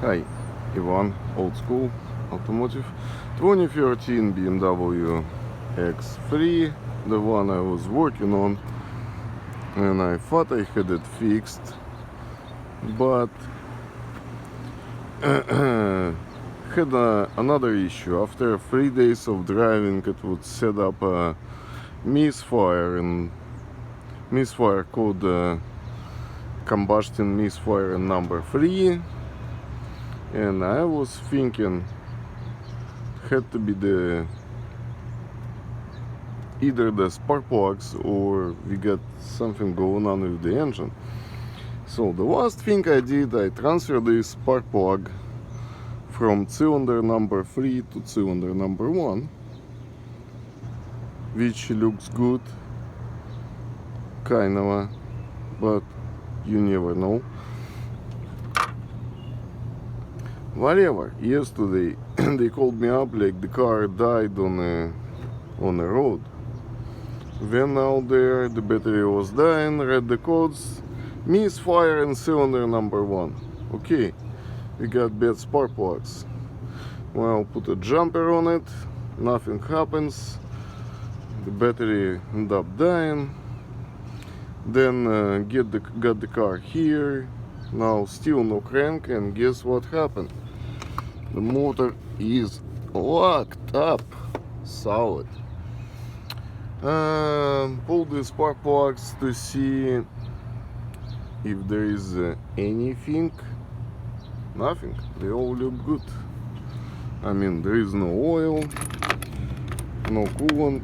Hi, Ivan, Old School Automotive. 2013 BMW X3, the one I was working on, and I thought I had it fixed, but had another issue. After 3 days of driving, it would set up a misfire, and misfire called combustion misfire number 3. And I was thinking it had to be either the spark plugs or we got something going on with the engine. So the last thing I did, I transferred this spark plug from cylinder number 3 to cylinder number 1, which looks good, kinda, but you never know. Whatever, yesterday they called me up like the car died on a road. Went out there, the battery was dying, read the codes, misfire in cylinder number 1. Okay, we got bad spark plugs. Well, put a jumper on it, nothing happens, the battery end up dying. Then got the car here, now still no crank, and guess what happened? The motor is locked up solid. Pull the spark plugs to see if there is anything. Nothing, they all look good. I mean, there is no oil, no coolant.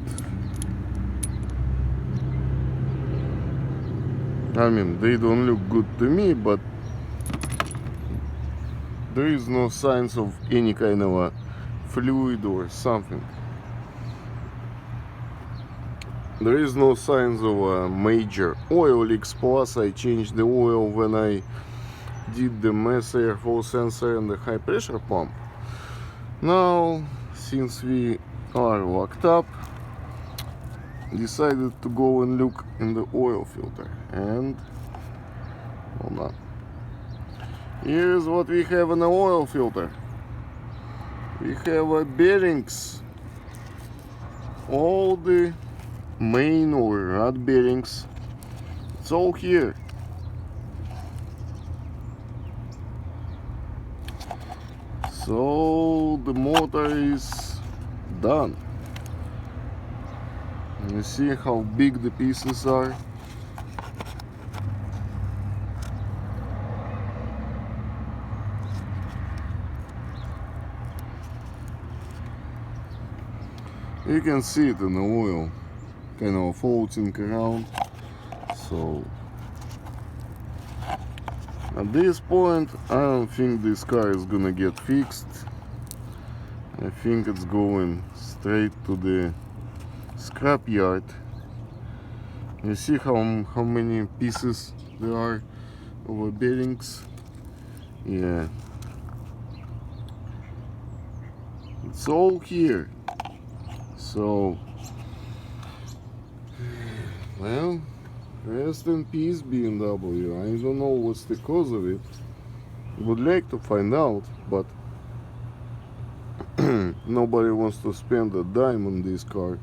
I mean, they don't look good to me, but there is no signs of any kind of a fluid or something. There is no signs of a major oil leaks. Plus, I changed the oil when I did the mass airflow sensor and the high pressure pump. Now, since we are locked up, decided to go and look in the oil filter, and hold on. Here's what we have in the oil filter. We have bearings, all the main or rod bearings. It's all here. So the motor is done. You see how big the pieces are. You can see it in the oil, kind of floating around. So at this point, I don't think this car is gonna get fixed. I think it's going straight to the scrap yard. You see how many pieces there are of bearings? Yeah, it's all here. So, well, rest in peace, BMW. I don't know what's the cause of it. Would like to find out, but nobody wants to spend a dime on this car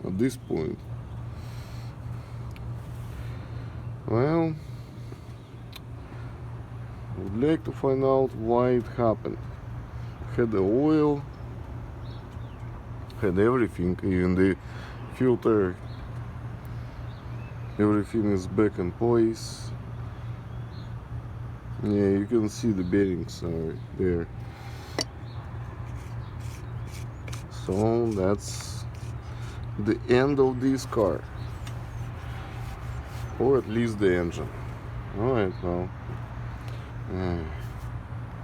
at this point. Well, would like to find out why it happened. Had the oil, had everything, even the filter, everything is back in place. Yeah, you can see the bearings are there. So that's the end of this car, or at least the engine. Alright, now